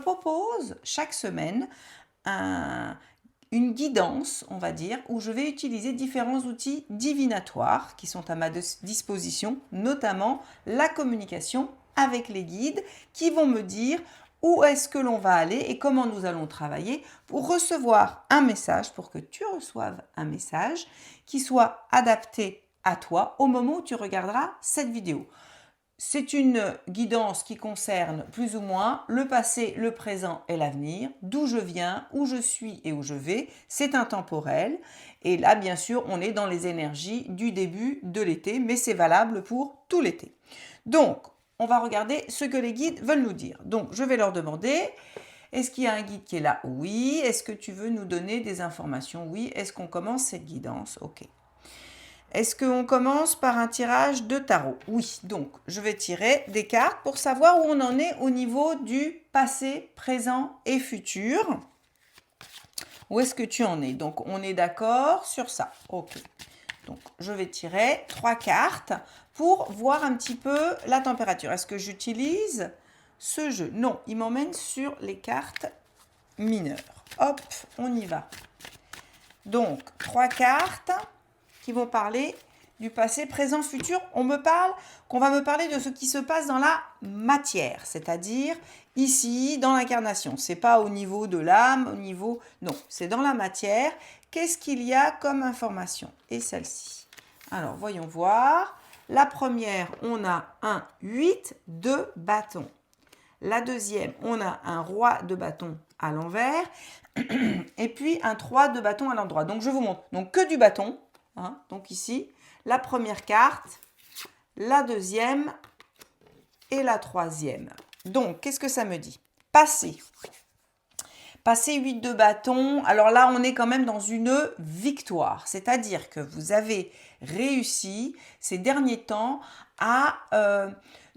propose chaque semaine une guidance, on va dire, où je vais utiliser différents outils divinatoires qui sont à ma disposition, notamment la communication avec les guides qui vont me dire où est-ce que l'on va aller et comment nous allons travailler pour recevoir un message, pour que tu reçoives un message qui soit adapté à toi au moment où tu regarderas cette vidéo. C'est une guidance qui concerne plus ou moins le passé, le présent et l'avenir, d'où je viens, où je suis et où je vais. C'est intemporel. Et là, bien sûr, on est dans les énergies du début de l'été, mais c'est valable pour tout l'été. Donc, on va regarder ce que les guides veulent nous dire. Donc, je vais leur demander, est-ce qu'il y a un guide qui est là? Oui. Est-ce que tu veux nous donner des informations? Oui. Est-ce qu'on commence cette guidance? Ok. Est-ce qu'on commence par un tirage de tarot? Oui, donc je vais tirer des cartes pour savoir où on en est au niveau du passé, présent et futur. Où est-ce que tu en es? Donc on est d'accord sur ça. Ok. Donc je vais tirer 3 cartes pour voir un petit peu la température. Est-ce que j'utilise ce jeu? Non, il m'emmène sur les cartes mineures. Hop, on y va. Donc 3 cartes qui vont parler du passé, présent, futur. Qu'on va me parler de ce qui se passe dans la matière, c'est-à-dire ici, dans l'incarnation. C'est pas au niveau de l'âme, au niveau... Non, c'est dans la matière. Qu'est-ce qu'il y a comme information? Et celle-ci. Alors, voyons voir. La première, on a un 8 de bâton. La deuxième, on a un roi de bâton à l'envers. Et puis, un 3 de bâton à l'endroit. Donc, je vous montre. Donc, que du bâton. Hein, donc ici, la première carte, la deuxième et la troisième. Donc, qu'est-ce que ça me dit? Passé. Passé 8 de bâton. Alors là, on est quand même dans une victoire. C'est-à-dire que vous avez réussi ces derniers temps à,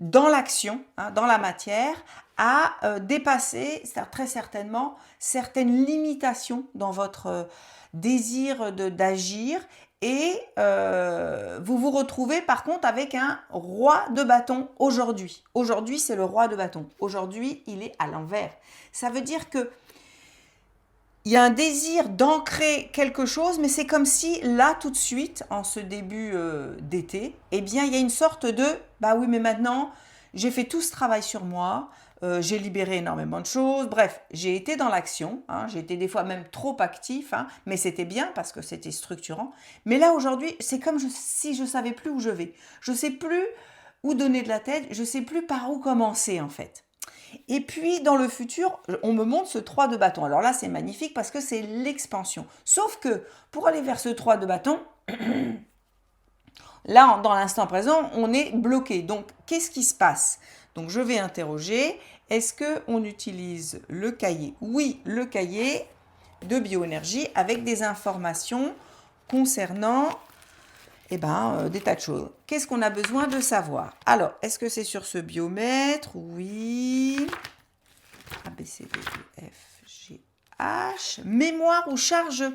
dans l'action, hein, dans la matière, à dépasser très certainement certaines limitations dans votre désir d'agir. Et vous vous retrouvez par contre avec un roi de bâton aujourd'hui. Aujourd'hui, c'est le roi de bâton. Aujourd'hui, il est à l'envers. Ça veut dire que il y a un désir d'ancrer quelque chose, mais c'est comme si là, tout de suite, en ce début d'été, eh bien, il y a une sorte de « bah oui, mais maintenant, j'ai fait tout ce travail sur moi, j'ai libéré énormément de choses. Bref, j'ai été dans l'action, hein, j'ai été des fois même trop actif, hein, mais c'était bien parce que c'était structurant. Mais là, aujourd'hui, c'est comme si je ne savais plus où je vais. Je ne sais plus où donner de la tête, je ne sais plus par où commencer en fait. Et puis, dans le futur, on me montre ce 3 de bâton. Alors là, c'est magnifique parce que c'est l'expansion. Sauf que, pour aller vers ce 3 de bâton, là, dans l'instant présent, on est bloqué. Donc, qu'est-ce qui se passe? Donc, je vais interroger. Est-ce qu'on utilise le cahier? Oui, le cahier de bioénergie avec des informations concernant des tas de choses. Qu'est-ce qu'on a besoin de savoir? Alors, est-ce que c'est sur ce biomètre? Oui. A, B, C, D, E, F, G, H. Mémoire ou charge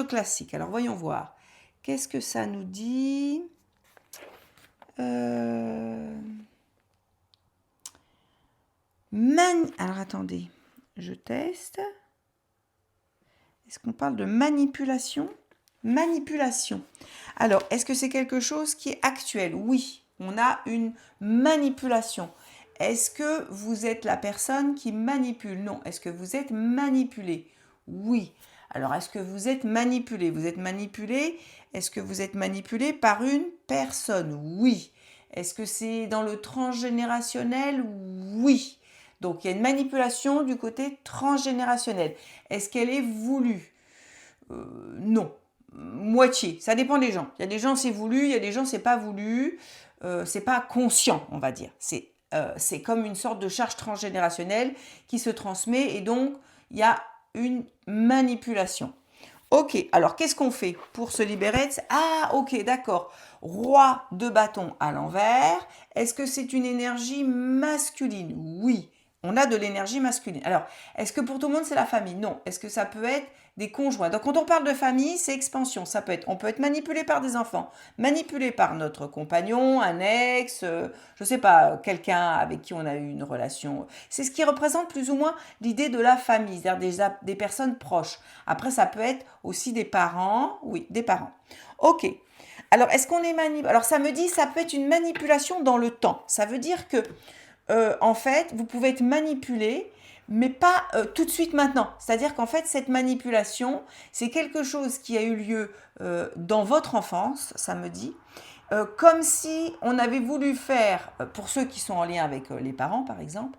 classique. Alors, voyons voir. Qu'est-ce que ça nous dit? Alors, attendez. Je teste. Est-ce qu'on parle de manipulation? Manipulation. Alors, est-ce que c'est quelque chose qui est actuel? Oui, on a une manipulation. Est-ce que vous êtes la personne qui manipule? Non. Est-ce que vous êtes manipulé? Oui. Alors, est-ce que vous êtes manipulé? Vous êtes manipulé? Est-ce que vous êtes manipulé par une personne? Oui. Est-ce que c'est dans le transgénérationnel? Oui. Donc, il y a une manipulation du côté transgénérationnel. Est-ce qu'elle est voulue? Non. Moitié. Ça dépend des gens. Il y a des gens c'est voulu, il y a des gens c'est pas voulu. C'est pas conscient, on va dire. C'est comme une sorte de charge transgénérationnelle qui se transmet et donc il y a une manipulation. Ok, alors qu'est-ce qu'on fait pour se libérer? Ah, ok, d'accord. Roi de bâton à l'envers. Est-ce que c'est une énergie masculine? Oui. On a de l'énergie masculine. Alors, est-ce que pour tout le monde, c'est la famille? Non. Est-ce que ça peut être des conjoints? Donc, quand on parle de famille, c'est expansion. On peut être manipulé par des enfants, manipulé par notre compagnon, un ex, je ne sais pas, quelqu'un avec qui on a eu une relation. C'est ce qui représente plus ou moins l'idée de la famille, c'est-à-dire des personnes proches. Après, ça peut être aussi des parents. Oui, des parents. Ok. Alors, est-ce qu'on est manipulé? Alors, ça me dit, ça peut être une manipulation dans le temps. Ça veut dire que en fait, vous pouvez être manipulé, mais pas tout de suite maintenant. C'est-à-dire qu'en fait, cette manipulation, c'est quelque chose qui a eu lieu dans votre enfance, ça me dit, comme si on avait voulu faire, pour ceux qui sont en lien avec les parents par exemple,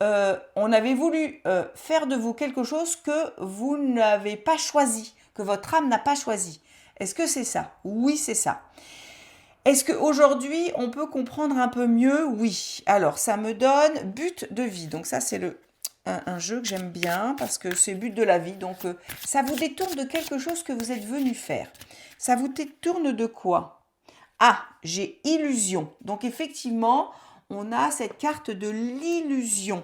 on avait voulu faire de vous quelque chose que vous n'avez pas choisi, que votre âme n'a pas choisi. Est-ce que c'est ça? Oui, c'est ça. Est-ce qu'aujourd'hui, on peut comprendre un peu mieux? Oui. Alors, ça me donne but de vie. Donc ça, c'est un jeu que j'aime bien parce que c'est but de la vie. Donc, ça vous détourne de quelque chose que vous êtes venu faire. Ça vous détourne de quoi? Ah, j'ai illusion. Donc, effectivement, on a cette carte de l'illusion.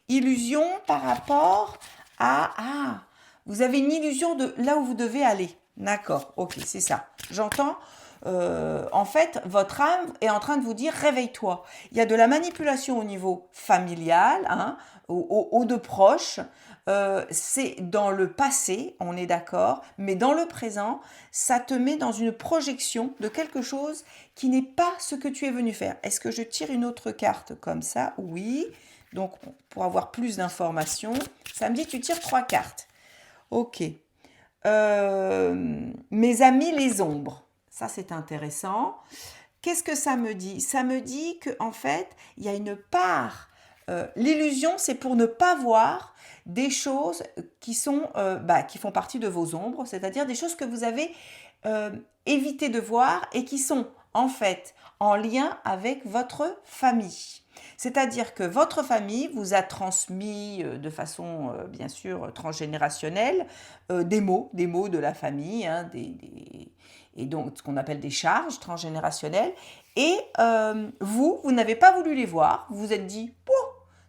Illusion par rapport à... Ah, vous avez une illusion de là où vous devez aller. D'accord, ok, c'est ça. J'entends. En fait, votre âme est en train de vous dire réveille-toi. Il y a de la manipulation au niveau familial, hein, aux deux proches. C'est dans le passé, on est d'accord, mais dans le présent, ça te met dans une projection de quelque chose qui n'est pas ce que tu es venu faire. Est-ce que je tire une autre carte comme ça? Oui. Donc, pour avoir plus d'informations, ça me dit tu tires 3 cartes. Ok. Mes amis, les ombres. Ça, c'est intéressant. Qu'est-ce que ça me dit? Ça me dit qu'en fait, il y a une part. L'illusion, c'est pour ne pas voir des choses qui font partie de vos ombres, c'est-à-dire des choses que vous avez évité de voir et qui sont en fait en lien avec votre famille. C'est-à-dire que votre famille vous a transmis de façon bien sûr transgénérationnelle des mots de la famille, hein, et donc ce qu'on appelle des charges transgénérationnelles. Et vous n'avez pas voulu les voir, vous vous êtes dit, bon,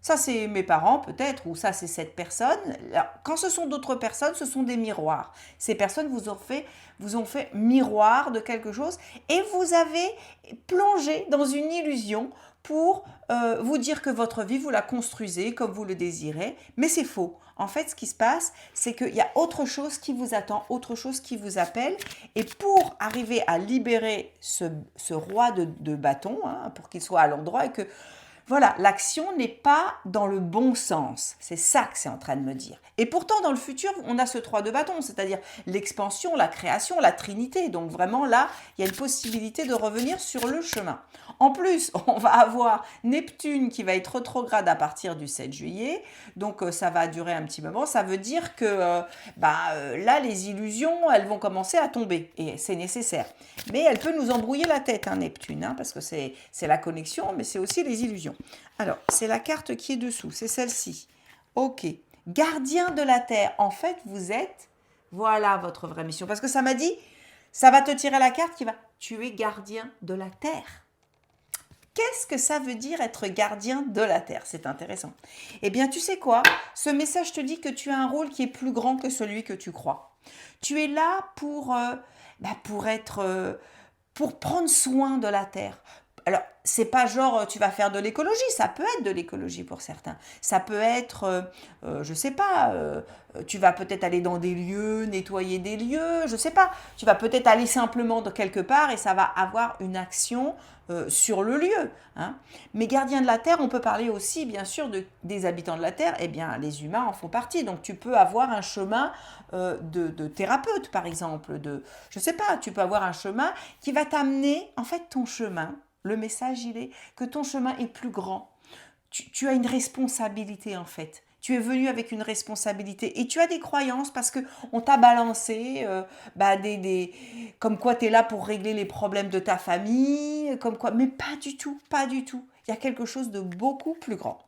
ça c'est mes parents peut-être, ou ça c'est cette personne. Alors, quand ce sont d'autres personnes, ce sont des miroirs. Ces personnes vous ont fait miroir de quelque chose et vous avez plongé dans une illusion pour vous dire que votre vie, vous la construisez comme vous le désirez, mais c'est faux. En fait, ce qui se passe, c'est qu'il y a autre chose qui vous attend, autre chose qui vous appelle, et pour arriver à libérer ce roi de bâton, hein, pour qu'il soit à l'endroit et que voilà, l'action n'est pas dans le bon sens. C'est ça que c'est en train de me dire. Et pourtant, dans le futur, on a ce 3 de bâton, c'est-à-dire l'expansion, la création, la trinité. Donc vraiment, là, il y a une possibilité de revenir sur le chemin. En plus, on va avoir Neptune qui va être rétrograde à partir du 7 juillet. Donc ça va durer un petit moment. Ça veut dire que là, les illusions, elles vont commencer à tomber. Et c'est nécessaire. Mais elle peut nous embrouiller la tête, hein, Neptune, hein, parce que c'est la connexion, mais c'est aussi les illusions. Alors, c'est la carte qui est dessous, c'est celle-ci. Ok. Gardien de la Terre. En fait, vous êtes, voilà votre vraie mission. Parce que ça m'a dit, ça va te tirer la carte qui va, tu es gardien de la Terre. Qu'est-ce que ça veut dire être gardien de la Terre? C'est intéressant. Eh bien, tu sais quoi? Ce message te dit que tu as un rôle qui est plus grand que celui que tu crois. Tu es là pour pour prendre soin de la Terre. Alors, c'est pas genre tu vas faire de l'écologie, ça peut être de l'écologie pour certains. Ça peut être, je sais pas, tu vas peut-être aller dans des lieux, nettoyer des lieux, je sais pas. Tu vas peut-être aller simplement de quelque part et ça va avoir une action sur le lieu. Hein. Mais gardiens de la Terre, on peut parler aussi bien sûr des habitants de la Terre, eh bien les humains en font partie. Donc tu peux avoir un chemin de thérapeute par exemple, je sais pas, tu peux avoir un chemin qui va t'amener, en fait ton chemin. Le message, il est que ton chemin est plus grand. Tu as une responsabilité en fait. Tu es venu avec une responsabilité et tu as des croyances parce qu'on t'a balancé comme quoi tu es là pour régler les problèmes de ta famille, comme quoi, mais pas du tout, pas du tout. Il y a quelque chose de beaucoup plus grand.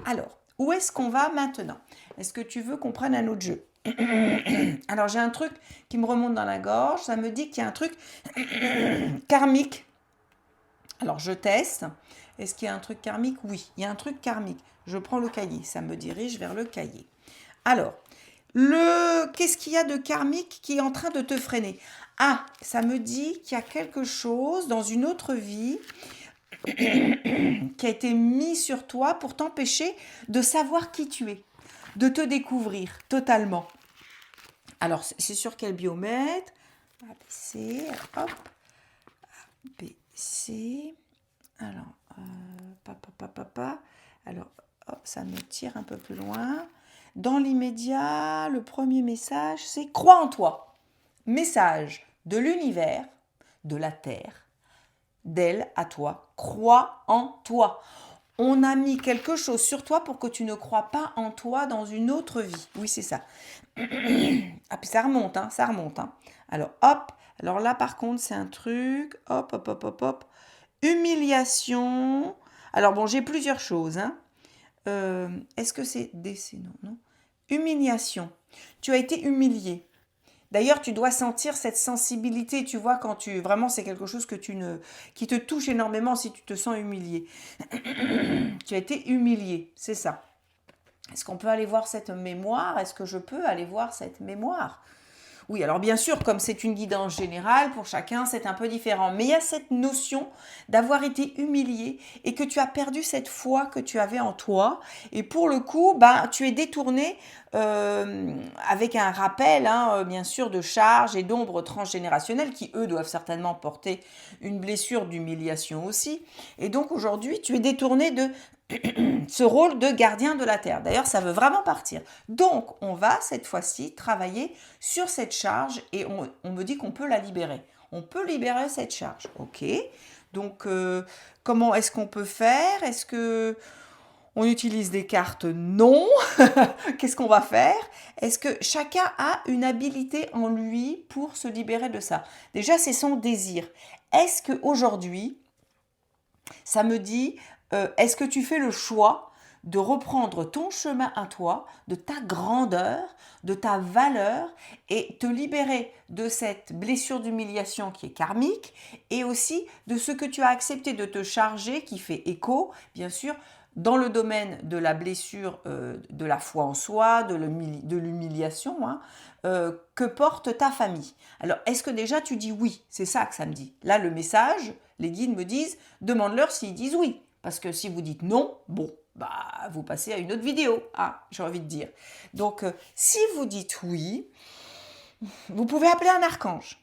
Alors, où est-ce qu'on va maintenant? Est-ce que tu veux qu'on prenne un autre jeu? Alors, j'ai un truc qui me remonte dans la gorge, ça me dit qu'il y a un truc karmique. Alors, je teste. Est-ce qu'il y a un truc karmique? Oui, il y a un truc karmique. je prends le cahier. Ça me dirige vers le cahier. Alors, qu'est-ce qu'il y a de karmique qui est en train de te freiner? Ah, ça me dit qu'il y a quelque chose dans une autre vie qui a été mis sur toi pour t'empêcher de savoir qui tu es, de te découvrir totalement. Alors, c'est sur quel biomètre? ABC, hop, ABC. Alors, Alors, hop, ça me tire un peu plus loin. Dans l'immédiat, le premier message, c'est crois en toi. Message de l'univers, de la Terre, d'elle à toi. Crois en toi. On a mis quelque chose sur toi pour que tu ne crois pas en toi dans une autre vie. Oui, c'est ça. Ah, puis ça remonte, hein, ça remonte. Hein. Alors, hop. Alors là, par contre, c'est un truc. Hop, hop, hop, hop, hop. Humiliation. Alors, bon, j'ai plusieurs choses. Hein. Est-ce que c'est décès? Non, non. Humiliation. Tu as été humilié. D'ailleurs, tu dois sentir cette sensibilité, tu vois, quand vraiment, c'est quelque chose qui te touche énormément si tu te sens humilié. Tu as été humilié, c'est ça. Est-ce qu'on peut aller voir cette mémoire? Est-ce que je peux aller voir cette mémoire? Oui, alors bien sûr, comme c'est une guidance générale, pour chacun, c'est un peu différent. Mais il y a cette notion d'avoir été humilié et que tu as perdu cette foi que tu avais en toi. Et pour le coup, tu es détourné avec un rappel, hein, bien sûr, de charges et d'ombres transgénérationnelles qui, eux, doivent certainement porter une blessure d'humiliation aussi. Et donc, aujourd'hui, tu es détourné de ce rôle de gardien de la Terre. D'ailleurs, ça veut vraiment partir. Donc, on va cette fois-ci travailler sur cette charge et on me dit qu'on peut la libérer. On peut libérer cette charge. Ok. Donc, comment est-ce qu'on peut faire? Est-ce que on utilise des cartes? Non. Qu'est-ce qu'on va faire? Est-ce que chacun a une habilité en lui pour se libérer de ça? Déjà, c'est son désir. Est-ce qu'aujourd'hui, ça me dit, est-ce que tu fais le choix de reprendre ton chemin à toi, de ta grandeur, de ta valeur et te libérer de cette blessure d'humiliation qui est karmique et aussi de ce que tu as accepté de te charger qui fait écho, bien sûr, dans le domaine de la blessure, de la foi en soi, de l'humiliation, hein, que porte ta famille. Alors, est-ce que déjà tu dis oui? C'est ça que ça me dit. Là, le message, les guides me disent, demande-leur s'ils disent oui. Parce que si vous dites non, bon, vous passez à une autre vidéo, j'ai envie de dire. Donc, si vous dites oui, vous pouvez appeler un archange.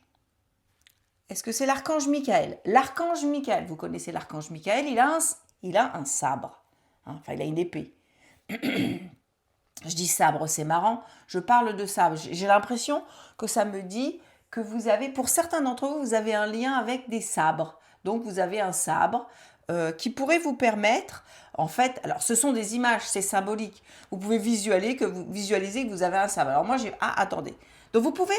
Est-ce que c'est l'archange Michael? L'archange Michael, vous connaissez l'archange Michael, il a un sabre. Enfin, il a une épée. Je dis sabre, c'est marrant. Je parle de sabre. J'ai l'impression que ça me dit que vous avez, pour certains d'entre vous, vous avez un lien avec des sabres. Donc, vous avez un sabre qui pourrait vous permettre, en fait, alors ce sont des images, c'est symbolique. Vous pouvez visualiser que vous avez un sabre. Alors moi, attendez. Donc, vous pouvez...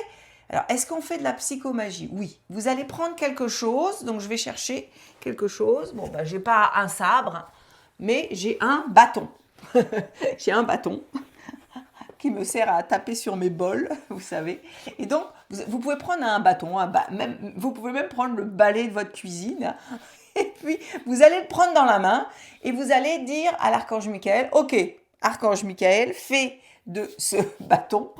Alors, est-ce qu'on fait de la psychomagie? Oui. Vous allez prendre quelque chose. Donc, je vais chercher quelque chose. Bon, j'ai pas un sabre, mais j'ai un bâton. J'ai un bâton qui me sert à taper sur mes bols, vous savez. Et donc, vous pouvez prendre un bâton, vous pouvez même prendre le balai de votre cuisine, et puis vous allez le prendre dans la main, et vous allez dire à l'archange Michael, ok, archange Michael, fais de ce bâton,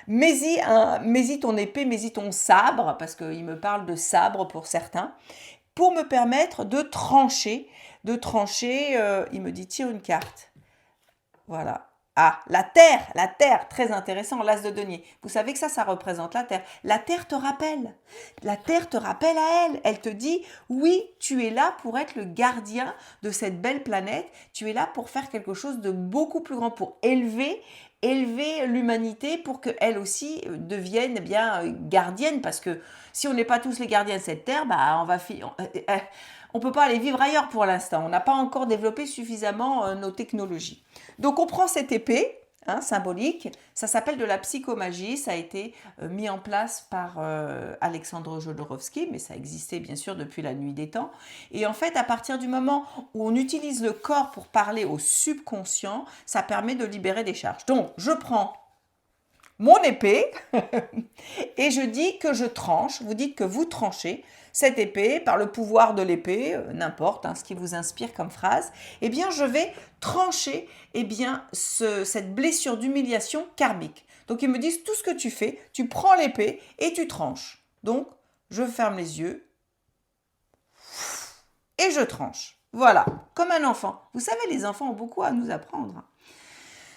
mets-y ton épée, mets-y ton sabre, parce qu'il me parle de sabre pour certains, pour me permettre de trancher, il me dit tire une carte. Voilà. Ah, la terre, très intéressant, l'as de denier. Vous savez que ça représente la terre. La terre te rappelle. La terre te rappelle à elle. Elle te dit, oui, tu es là pour être le gardien de cette belle planète. Tu es là pour faire quelque chose de beaucoup plus grand, pour élever l'humanité pour qu'elle aussi devienne bien gardienne. Parce que si on n'est pas tous les gardiens de cette terre, on ne peut pas aller vivre ailleurs pour l'instant. On n'a pas encore développé suffisamment nos technologies. Donc on prend cette épée symbolique, ça s'appelle de la psychomagie, ça a été mis en place par Alexandre Jodorowsky, mais ça existait bien sûr depuis la nuit des temps. Et en fait, à partir du moment où on utilise le corps pour parler au subconscient, ça permet de libérer des charges. Donc je prends mon épée et je dis que je tranche. Vous dites que vous tranchez cette épée par le pouvoir de l'épée, n'importe ce qui vous inspire comme phrase. Eh bien, je vais trancher cette blessure d'humiliation karmique. Donc, ils me disent tout ce que tu fais, tu prends l'épée et tu tranches. Donc, je ferme les yeux et je tranche. Voilà, comme un enfant. Vous savez, les enfants ont beaucoup à nous apprendre.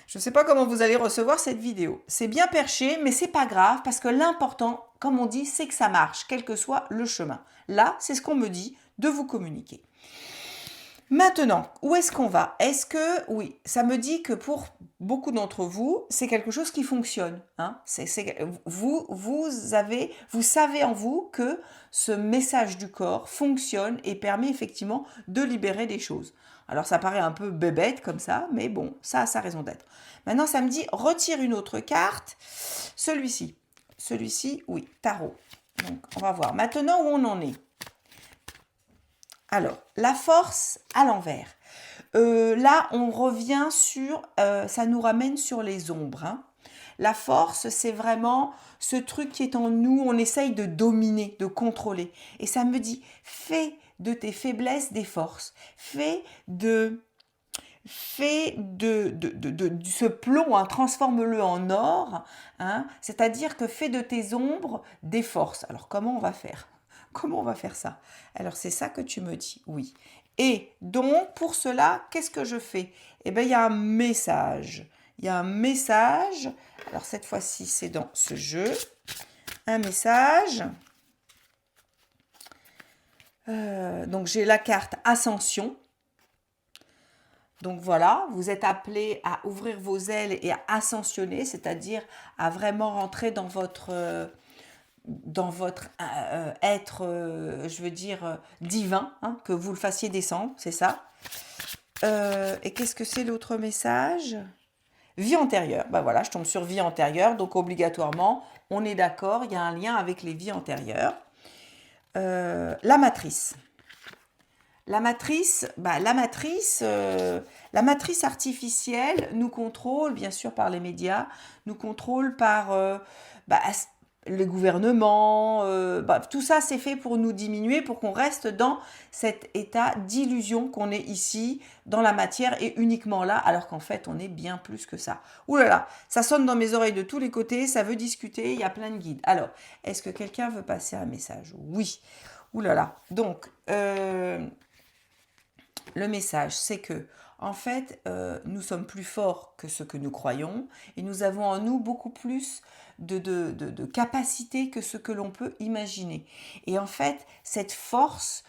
Je ne sais pas comment vous allez recevoir cette vidéo. C'est bien perché, mais c'est pas grave parce que l'important, comme on dit, c'est que ça marche, quel que soit le chemin. Là, c'est ce qu'on me dit de vous communiquer. Maintenant, où est-ce qu'on va? Est-ce que, oui, ça me dit que pour beaucoup d'entre vous, c'est quelque chose qui fonctionne. Vous savez en vous que ce message du corps fonctionne et permet effectivement de libérer des choses. Alors ça paraît un peu bébête comme ça, mais bon, ça a sa raison d'être. Maintenant, ça me dit, retire une autre carte. Celui-ci, oui, tarot. Donc, on va voir maintenant où on en est. Alors, la force à l'envers. Là, on revient sur, ça nous ramène sur les ombres. La force, c'est vraiment ce truc qui est en nous, on essaye de dominer, de contrôler. Et ça me dit, fais de tes faiblesses des forces. Fais de ce plomb, transforme-le en or. C'est-à-dire que fais de tes ombres des forces. Alors, comment on va faire? Comment on va faire ça? Alors, c'est ça que tu me dis, oui. Et donc, pour cela, qu'est-ce que je fais? Eh bien, il y a un message. Il y a un message. Alors, cette fois-ci, c'est dans ce jeu. Un message. Donc, j'ai la carte Ascension. Donc voilà, vous êtes appelé à ouvrir vos ailes et à ascensionner, c'est-à-dire à vraiment rentrer dans votre être, je veux dire, divin, que vous le fassiez descendre, c'est ça. Et qu'est-ce que c'est l'autre message? Vie antérieure. Ben voilà, je tombe sur vie antérieure, donc obligatoirement, on est d'accord, il y a un lien avec les vies antérieures. La matrice. La matrice artificielle nous contrôle, bien sûr, par les médias, nous contrôle par les gouvernements. Tout ça, c'est fait pour nous diminuer, pour qu'on reste dans cet état d'illusion qu'on est ici, dans la matière et uniquement là, alors qu'en fait, on est bien plus que ça. Ouh là là, ça sonne dans mes oreilles de tous les côtés, ça veut discuter, il y a plein de guides. Alors, est-ce que quelqu'un veut passer un message? Oui. Ouh là là. Donc, le message, c'est que, en fait, nous sommes plus forts que ce que nous croyons et nous avons en nous beaucoup plus de capacité que ce que l'on peut imaginer. Et en fait, cette force,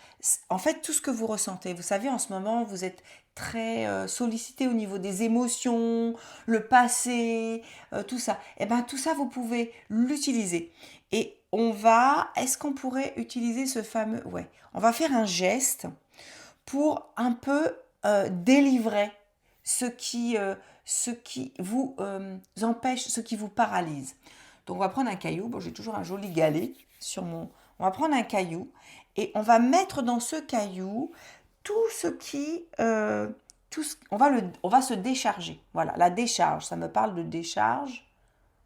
en fait, tout ce que vous ressentez, vous savez, en ce moment, vous êtes très sollicité au niveau des émotions, le passé, tout ça. Et bien, tout ça, vous pouvez l'utiliser. Et est-ce qu'on pourrait utiliser ce fameux, ouais, on va faire un geste pour un peu délivrer ce qui vous empêche, ce qui vous paralyse. Donc on va prendre un caillou, bon j'ai toujours un joli galet sur mon... On va prendre un caillou et on va mettre dans ce caillou tout ce qui... on va se décharger. Voilà, la décharge, ça me parle de décharge.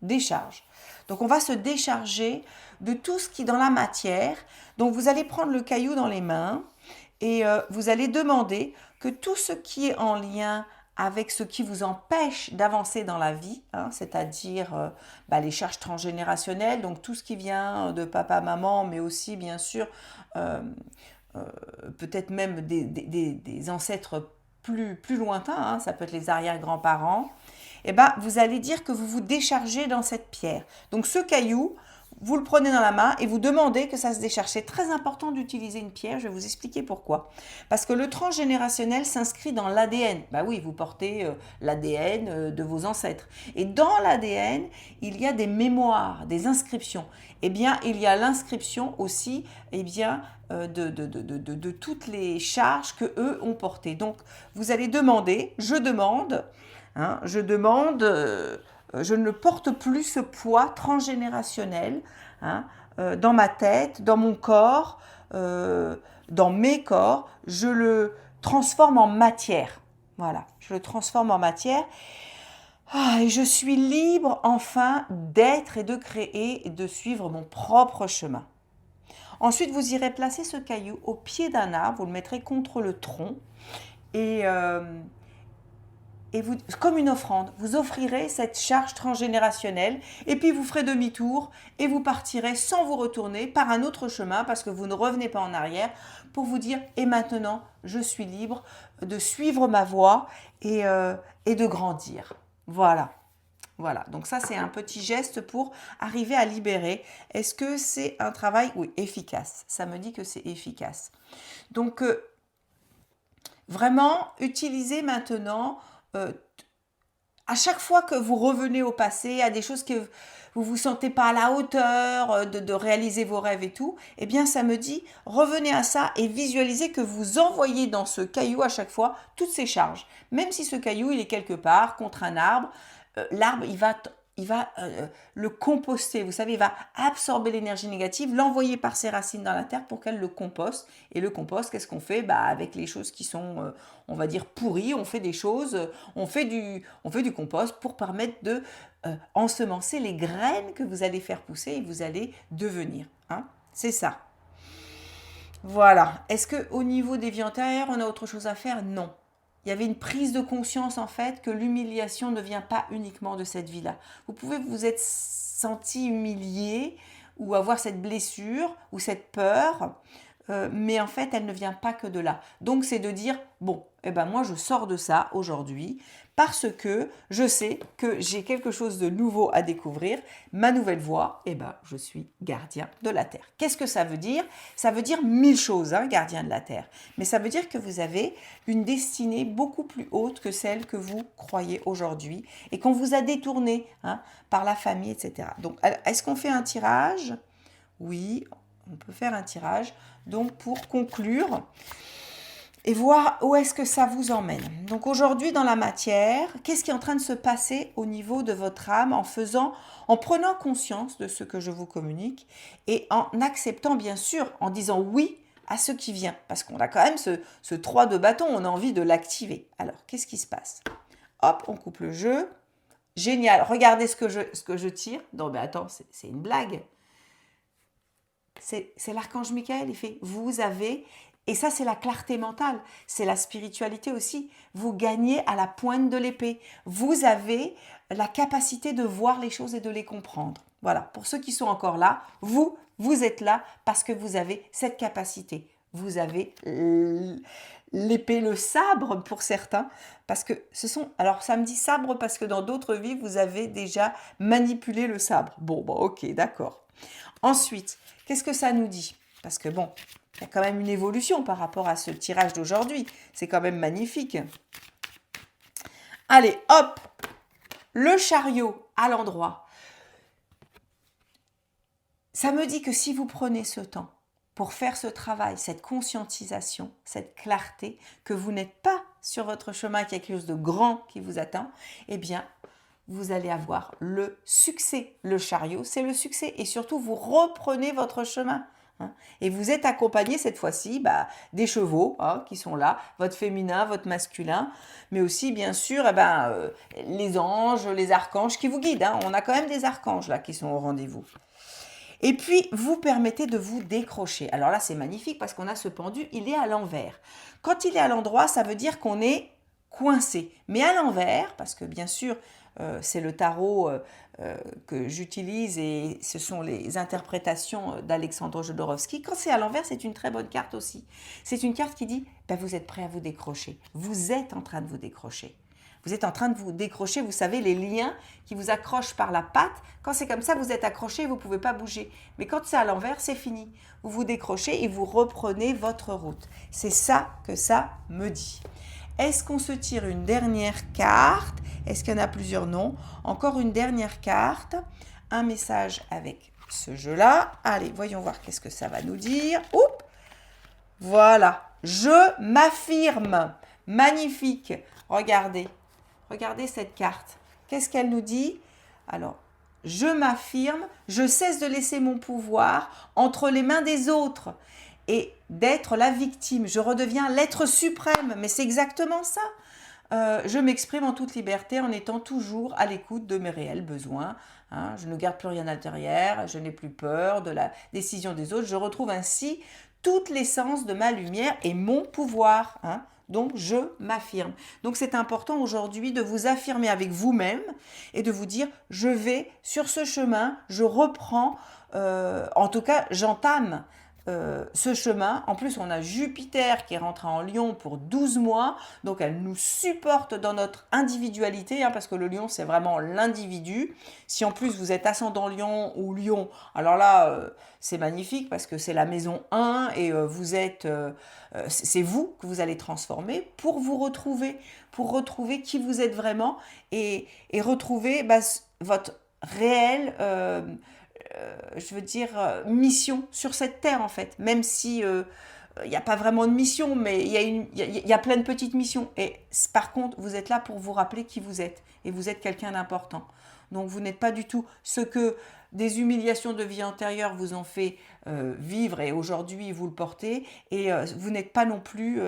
Décharge. Donc on va se décharger de tout ce qui est dans la matière. Donc vous allez prendre le caillou dans les mains et vous allez demander que tout ce qui est en lien avec ce qui vous empêche d'avancer dans la vie, c'est-à-dire les charges transgénérationnelles, donc tout ce qui vient de papa, maman, mais aussi bien sûr peut-être même des ancêtres plus lointains, ça peut être les arrière-grands-parents, et vous allez dire que vous vous déchargez dans cette pierre. Donc ce caillou, vous le prenez dans la main et vous demandez que ça se décharge. C'est très important d'utiliser une pierre, je vais vous expliquer pourquoi. Parce que le transgénérationnel s'inscrit dans l'ADN. Oui, vous portez l'ADN de vos ancêtres. Et dans l'ADN, il y a des mémoires, des inscriptions. Eh bien, il y a l'inscription aussi de toutes les charges que eux ont portées. Donc, vous allez demander, je demande, je ne porte plus ce poids transgénérationnel dans ma tête, dans mon corps, dans mes corps. Je le transforme en matière. Voilà, je le transforme en matière. Ah, et je suis libre enfin d'être et de créer et de suivre mon propre chemin. Ensuite, vous irez placer ce caillou au pied d'un arbre, vous le mettrez contre le tronc et, vous, comme une offrande, vous offrirez cette charge transgénérationnelle et puis vous ferez demi-tour et vous partirez sans vous retourner par un autre chemin parce que vous ne revenez pas en arrière pour vous dire et maintenant je suis libre de suivre ma voie et de grandir. Voilà. Voilà, donc ça c'est un petit geste pour arriver à libérer. Est-ce que c'est un travail? Oui, efficace. Ça me dit que c'est efficace. Donc vraiment, utilisez maintenant, à chaque fois que vous revenez au passé, à des choses que vous vous sentez pas à la hauteur de réaliser vos rêves et tout, eh bien ça me dit, revenez à ça et visualisez que vous envoyez dans ce caillou à chaque fois toutes ces charges. Même si ce caillou, il est quelque part contre un arbre, l'arbre, il va le composter, vous savez, il va absorber l'énergie négative, l'envoyer par ses racines dans la terre pour qu'elle le composte. Et le compost, qu'est-ce qu'on fait? Avec les choses qui sont, on va dire, pourries, on fait des choses, on fait du compost pour permettre de ensemencer les graines que vous allez faire pousser et vous allez devenir. Hein. C'est ça. Voilà. Est-ce qu'au niveau des vies antérieures, on a autre chose à faire? Non. Il y avait une prise de conscience en fait que l'humiliation ne vient pas uniquement de cette vie-là. Vous pouvez vous être senti humilié ou avoir cette blessure ou cette peur, mais en fait elle ne vient pas que de là. Donc c'est de dire bon, moi je sors de ça aujourd'hui parce que je sais que j'ai quelque chose de nouveau à découvrir, ma nouvelle voie, je suis gardien de la Terre. Qu'est-ce que ça veut dire? Ça veut dire mille choses, hein, gardien de la Terre. Mais ça veut dire que vous avez une destinée beaucoup plus haute que celle que vous croyez aujourd'hui et qu'on vous a détourné par la famille, etc. Donc, est-ce qu'on fait un tirage? Oui, on peut faire un tirage. Donc, pour conclure, et voir où est-ce que ça vous emmène. Donc aujourd'hui dans la matière, qu'est-ce qui est en train de se passer au niveau de votre âme en prenant conscience de ce que je vous communique et en acceptant bien sûr, en disant oui à ce qui vient. Parce qu'on a quand même ce 3 de bâton, on a envie de l'activer. Alors qu'est-ce qui se passe? Hop, on coupe le jeu. Génial, regardez ce que je tire. Non mais attends, c'est une blague. C'est l'archange Michael, il fait, vous avez... Et ça, c'est la clarté mentale, c'est la spiritualité aussi. Vous gagnez à la pointe de l'épée. Vous avez la capacité de voir les choses et de les comprendre. Voilà, pour ceux qui sont encore là, vous êtes là parce que vous avez cette capacité. Vous avez l'épée, le sabre pour certains, parce que ce sont... Alors, ça me dit sabre parce que dans d'autres vies, vous avez déjà manipulé le sabre. Bon, ok, d'accord. Ensuite, qu'est-ce que ça nous dit? Parce que bon... Il y a quand même une évolution par rapport à ce tirage d'aujourd'hui. C'est quand même magnifique. Allez, hop, le chariot à l'endroit. Ça me dit que si vous prenez ce temps pour faire ce travail, cette conscientisation, cette clarté, que vous n'êtes pas sur votre chemin, qu'il y a quelque chose de grand qui vous attend, eh bien, vous allez avoir le succès. Le chariot, c'est le succès. Et surtout, vous reprenez votre chemin. Et vous êtes accompagné cette fois-ci des chevaux qui sont là, votre féminin, votre masculin, mais aussi bien sûr les anges, les archanges qui vous guident. On a quand même des archanges là qui sont au rendez-vous. Et puis vous permettez de vous décrocher. Alors là c'est magnifique parce qu'on a ce pendu, il est à l'envers. Quand il est à l'endroit, ça veut dire qu'on est coincé. Mais à l'envers, parce que bien sûr c'est le tarot que j'utilise et ce sont les interprétations d'Alexandre Jodorowsky. Quand c'est à l'envers, c'est une très bonne carte aussi. C'est une carte qui dit vous êtes prêt à vous décrocher. Vous êtes en train de vous décrocher. Vous êtes en train de vous décrocher, vous savez, les liens qui vous accrochent par la patte. Quand c'est comme ça, vous êtes accroché, vous ne pouvez pas bouger. Mais quand c'est à l'envers, c'est fini. Vous vous décrochez et vous reprenez votre route. C'est ça que ça me dit. Est-ce qu'on se tire une dernière carte? Est-ce qu'il y en a plusieurs? Non. Encore une dernière carte. Un message avec ce jeu-là. Allez, voyons voir qu'est-ce que ça va nous dire. Oups! Voilà. Je m'affirme. Magnifique. Regardez. Regardez cette carte. Qu'est-ce qu'elle nous dit? Alors, je m'affirme. Je cesse de laisser mon pouvoir entre les mains des autres et d'être la victime. Je redeviens l'être suprême. Mais c'est exactement ça. je m'exprime en toute liberté en étant toujours à l'écoute de mes réels besoins. Hein. Je ne garde plus rien à l'intérieur, je n'ai plus peur de la décision des autres. Je retrouve ainsi toute l'essence de ma lumière et mon pouvoir. Hein. Donc, je m'affirme. Donc, c'est important aujourd'hui de vous affirmer avec vous-même et de vous dire, je vais sur ce chemin, je reprends, en tout cas, j'entame ce chemin. En plus, on a Jupiter qui est rentré en Lion pour 12 mois, donc elle nous supporte dans notre individualité, hein, parce que le Lion, c'est vraiment l'individu. Si en plus vous êtes ascendant Lion ou Lion, alors là, c'est magnifique parce que c'est la maison 1 et c'est vous que vous allez transformer pour retrouver qui vous êtes vraiment et retrouver votre réel je veux dire, mission sur cette terre, en fait. Même si il n'y a pas vraiment de mission, mais il y a plein de petites missions. Et par contre, vous êtes là pour vous rappeler qui vous êtes. Et vous êtes quelqu'un d'important. Donc, vous n'êtes pas du tout ce que des humiliations de vie antérieure vous ont fait vivre et aujourd'hui vous le portez. Et vous n'êtes pas non plus,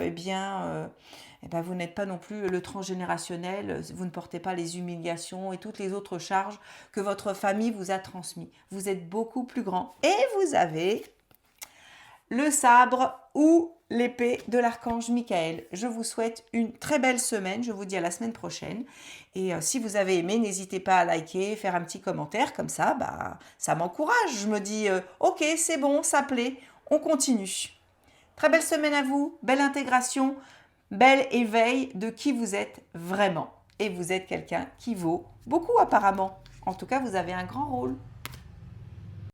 vous n'êtes pas non plus le transgénérationnel, vous ne portez pas les humiliations et toutes les autres charges que votre famille vous a transmises. Vous êtes beaucoup plus grand et vous avez le sabre ou l'épée de l'archange Michael. Je vous souhaite une très belle semaine, je vous dis à la semaine prochaine. Et si vous avez aimé, n'hésitez pas à liker, faire un petit commentaire, comme ça, ça m'encourage. Je me dis, ok, c'est bon, ça plaît, on continue. Très belle semaine à vous, belle intégration, bel éveil de qui vous êtes vraiment. Et vous êtes quelqu'un qui vaut beaucoup apparemment. En tout cas, vous avez un grand rôle.